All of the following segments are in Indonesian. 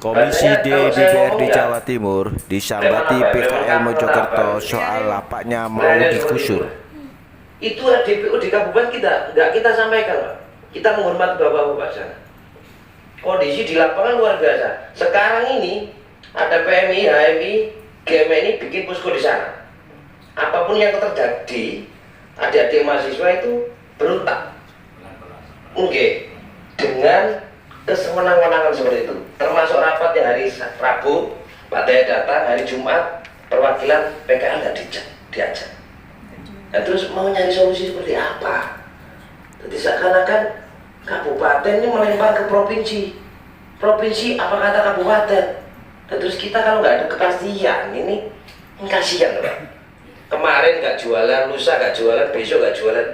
Komisi D Kalau saya DPRD ngomong ya, Jawa Timur disambati PKL Mojokerto soal lapaknya mau digusur. Itu DPU di kabupaten kita nggak kita sampaikan, Pak. Kita menghormati bapak-bapak sana. Kondisi di lapangan luar biasa. Sekarang ini ada PMI, HMI, GMI bikin posko di sana. Apapun yang terjadi, adik-adik mahasiswa itu berontak. Oke, dengan kesewenang-wenangan seperti itu. Termasuk rapat yang hari Rabu, Pak Daya datang, hari Jumat perwakilan PKL nggak diajak. Nah, terus mau nyari solusi seperti apa? Jadi seakan-akan kabupaten ini melempar ke provinsi. Provinsi apa kata kabupaten? Dan terus kita kalau nggak ada kepastian ini kasihan, Pak. Kemarin nggak jualan, lusa nggak jualan, besok nggak jualan.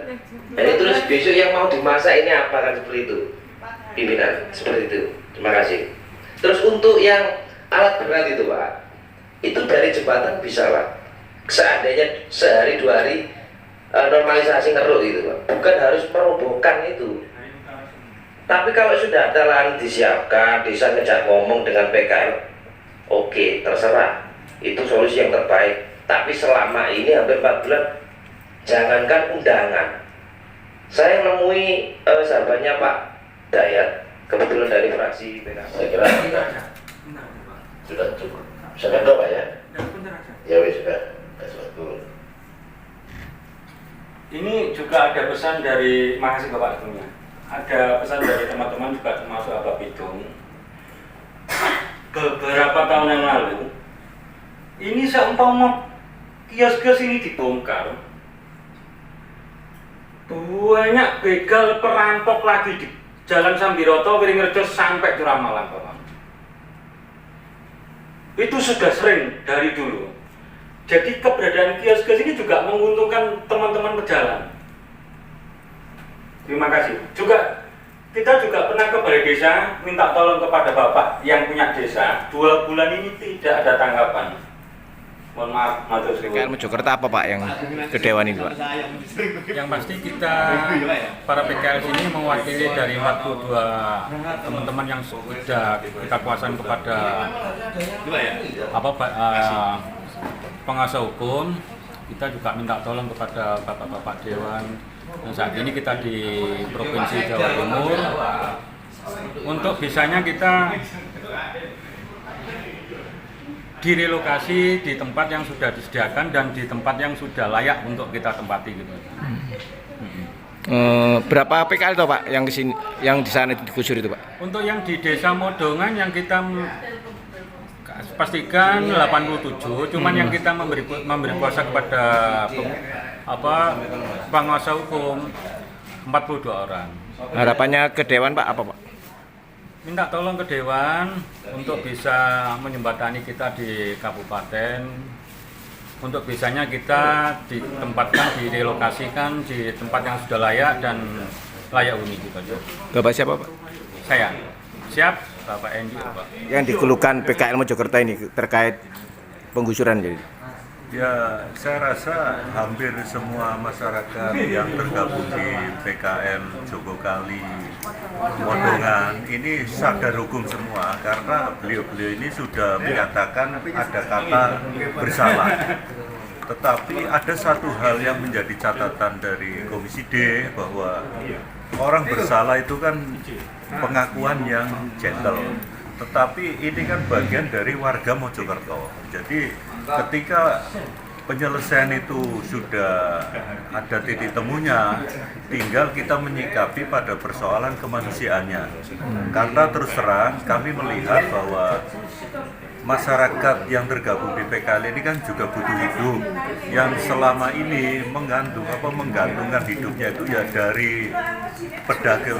Nah, ini terus besok yang mau dimasak ini apa kan seperti itu? Pimpinan seperti itu. Terima kasih. Terus untuk yang alat berat itu, Pak, itu dari jembatan bisa, Pak. Seandainya sehari 2 hari normalisasi ngeruk itu, Pak. Bukan harus merobohkan itu. Tapi kalau sudah ada lahan disiapkan, desa ngejak ngomong dengan PKL, oke, terserah. Itu solusi yang terbaik. Tapi selama ini hampir 4 bulan, jangankan undangan. Saya menemui sahabatnya Pak Dayat, kebetulan dari fraksi PKS. Saya kira sudah cukup. Sudah Pak ya? Ya wis sudah. Ini juga ada pesan dari, makasih Bapak Ketumnya. Ada pesan dari teman-teman juga termasuk Abah Bidung. Beberapa tahun yang lalu, ini seumpama kios-kios ini dibongkar, banyak begal perampok lagi di Jalan Sambiroto, Wiringrejo sampai Curamalang, Bapak. Itu sudah sering dari dulu. Jadi keberadaan kios-kios ini juga menguntungkan teman-teman pejalan. Terima kasih. Kita juga pernah ke balai desa minta tolong kepada Bapak yang punya desa. 2 bulan ini tidak ada tanggapan. Mohon maaf, matur suwun. PKL Mojokerto apa Pak yang ke Dewan ini Pak? Yang pasti kita para PKL ini mewakili dari 42 teman-teman yang sudah kita kuasain kepada penguasa hukum. Kita juga minta tolong kepada bapak-bapak dewan. Dan saat ini kita di Provinsi Jawa Timur. Untuk bisanya kita direlokasi di tempat yang sudah disediakan dan di tempat yang sudah layak untuk kita tempati gitu. Berapa PKL itu Pak yang kesini, yang di sana digusur itu Pak? Untuk yang di Desa Modongan yang kita pastikan 87, cuman yang kita memberi kuasa kepada penguasa hukum 42 orang. Harapannya ke Dewan Pak apa Pak? Minta tolong ke Dewan untuk bisa menyembatani kita di kabupaten. Untuk bisanya kita ditempatkan, direlokasikan di tempat yang sudah layak dan layak huni gitu. Bapak siapa Pak? Saya. Siap, Bapak Endi, Pak. Yang dikeluhkan PKL Mojokerto ini terkait penggusuran jadi. Ya, saya rasa hampir semua masyarakat yang tergabung di PKL Jogokali, Modongan ini sadar hukum semua karena beliau-beliau ini sudah menyatakan ada kata bersalah. Tetapi ada satu hal yang menjadi catatan dari Komisi D bahwa orang bersalah itu kan pengakuan yang gentle. Tetapi ini kan bagian dari warga Mojokerto. Jadi ketika penyelesaian itu sudah ada titik temunya, tinggal kita menyikapi pada persoalan kemanusiaannya. Karena terus terang kami melihat bahwa masyarakat yang tergabung di PKL ini kan juga butuh hidup, yang selama ini menggantungkan hidupnya itu ya dari pedagang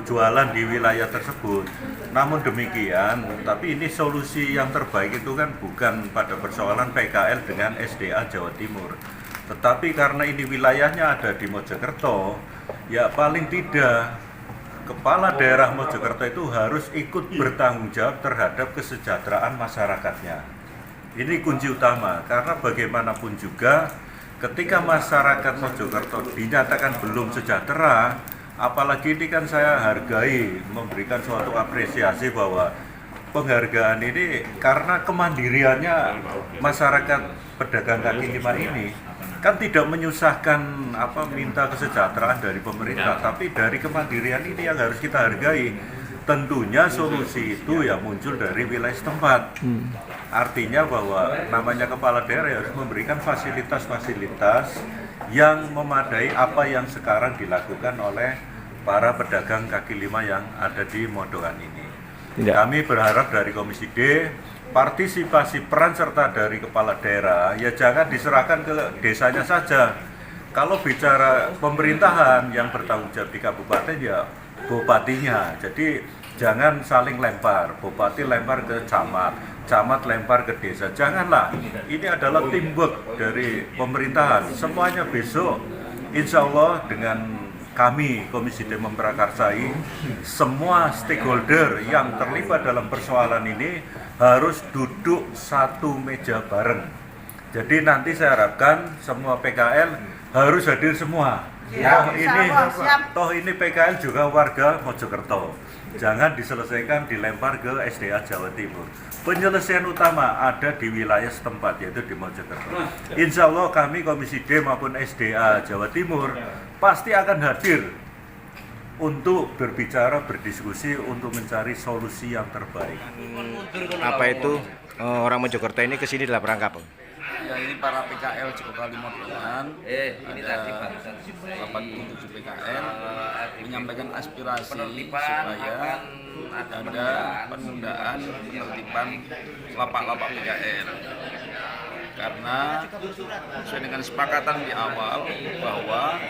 jualan di wilayah tersebut. Namun demikian, tapi ini solusi yang terbaik itu kan bukan pada persoalan PKL dengan SDA Jawa Timur, tetapi karena ini wilayahnya ada di Mojokerto, ya paling tidak kepala daerah Mojokerto itu harus ikut bertanggung jawab terhadap kesejahteraan masyarakatnya. Ini kunci utama, karena bagaimanapun juga ketika masyarakat Mojokerto dinyatakan belum sejahtera, apalagi ini kan saya hargai, memberikan suatu apresiasi bahwa penghargaan ini karena kemandiriannya masyarakat pedagang kaki lima ini kan tidak menyusahkan minta kesejahteraan dari pemerintah, tapi dari kemandirian ini yang harus kita hargai. Tentunya solusi itu ya muncul dari wilayah setempat. Artinya bahwa namanya kepala daerah harus memberikan fasilitas-fasilitas yang memadai apa yang sekarang dilakukan oleh para pedagang kaki lima yang ada di Modongan ini. Kami berharap dari Komisi D, partisipasi peran serta dari kepala daerah ya jangan diserahkan ke desanya saja. Kalau bicara pemerintahan yang bertanggung jawab di kabupaten ya bupatinya. Jadi jangan saling lempar, bupati lempar ke camat, camat lempar ke desa. Janganlah. Ini adalah teamwork dari pemerintahan. Semuanya besok insya Allah dengan kami Komisi D memprakarsai semua stakeholder yang terlibat dalam persoalan ini harus duduk satu meja bareng. Jadi nanti saya harapkan semua PKL harus hadir semua. Toh ini PKL juga warga Mojokerto. Jangan diselesaikan dilempar ke SDA Jawa Timur. Penyelesaian utama ada di wilayah setempat yaitu di Mojokerto. Insya Allah kami Komisi D maupun SDA Jawa Timur pasti akan hadir untuk berbicara, berdiskusi untuk mencari solusi yang terbaik. Apa itu orang Mojokerto ini kesini dalam rangka apa? Ya, ini para PKL Jogokali Modongan ada 87 PKL menyampaikan aspirasi supaya ada penundaan penertiban lapak-lapak PKL karena sesuai dengan kesepakatan di awal bahwa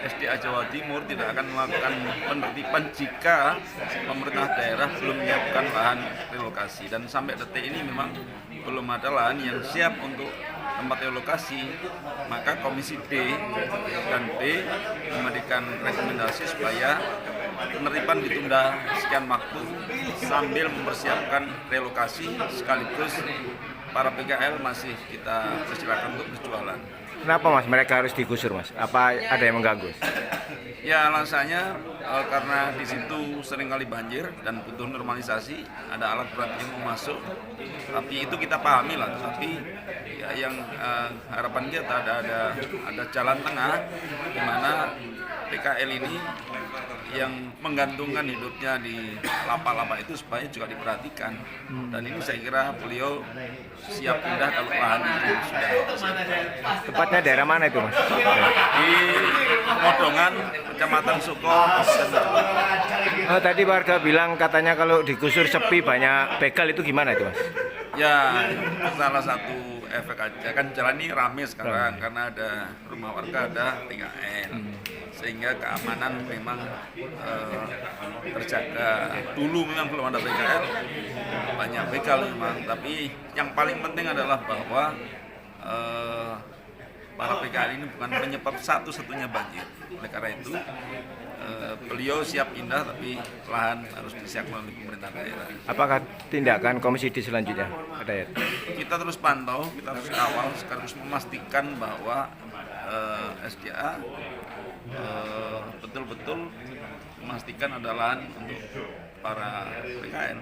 SDA Jawa Timur tidak akan melakukan penertiban jika pemerintah daerah belum menyiapkan lahan relokasi, dan sampai detik ini memang belum ada lahan yang siap untuk tempat relokasi. Maka Komisi D dan B memberikan rekomendasi supaya penertiban ditunda sekian waktu sambil mempersiapkan relokasi, sekaligus para PKL masih kita persilakan untuk berjualan. Kenapa Mas mereka harus digusur Mas? Apa ada yang mengganggu? Ya alasannya karena di situ seringkali banjir dan butuh normalisasi, ada alat berat yang mau masuk. Tapi itu kita pahami lah. Tapi ya, yang harapan kita ada jalan tengah di mana PKL ini yang menggantungkan hidupnya di lapak-lapak itu supaya juga diperhatikan. Dan ini saya kira beliau siap pindah kalau lahan itu sudah. Tepatnya daerah mana itu Mas? Di Modongan, Kecamatan Suko. Tadi warga bilang katanya kalau digusur sepi banyak begal, itu gimana itu Mas? Ya, salah satu efek aja, kan jalan ini rame sekarang karena ada rumah warga, ada PKL, sehingga keamanan memang terjaga. Dulu memang belum ada PKL, banyak begal memang, tapi yang paling penting adalah bahwa para PKL ini bukan penyebab satu-satunya banjir. Oleh karena itu beliau siap pindah, tapi lahan harus disiapkan oleh pemerintah daerah. Apakah tindakan Komisi D selanjutnya ada ya? Kita terus pantau, kita terus kawal, sekaligus memastikan bahwa SDA betul-betul memastikan ada lahan untuk para PKL.